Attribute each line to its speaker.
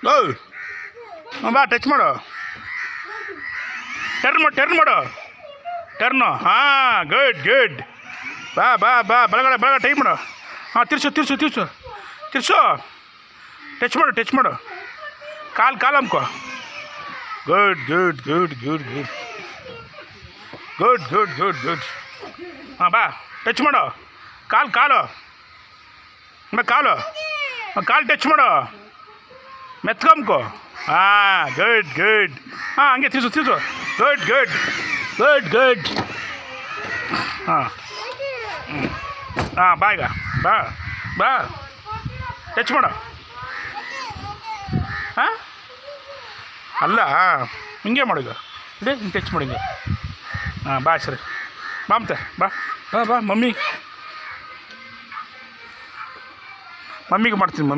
Speaker 1: Low ಬಾ touch ಮಾಡು, turn ಮಾಡು, ಟರ್ನು. ಹಾಂ, ಗುಡ್. ಬಾ ಬಲಗಡೆ ಟೈ ಮಾಡು. ಹಾಂ, ತಿರ್ಸು. ಟಚ್ ಮಾಡು. ಕಾಲು ಅಮ್ಕೋ. ಗುಡ್. ಹಾಂ, ಬಾ ಟಚ್ ಮಾಡು. ಕಾಲು ಕಾಲು ಟಚ್ ಮಾಡು. ಮೆತ್ಕೊಂಬ್ಕೋ. ಹಾಂ, ಗುಡ್. ಹಾಂ, ಹಂಗೆ ತಿರ್ಸು. ಗುಡ್. ಹಾಂ ಬಾ ಈಗ ಬಾ ಟಚ್ ಮಾಡು. ಹಾಂ, ಅಲ್ಲ ಹಿಂಗೆ ಮಾಡಿಗ ಇಡೀ ಹಿಂಗೆ ಟಚ್ ಮಾಡಿ ಹಿಂಗೆ. ಹಾಂ, ಬಾ ಸರಿ, ಬಾ ಮತ್ತೆ ಬಾ ಮಮ್ಮಿಗೆ ಮಾಡ್ತೀನಿ.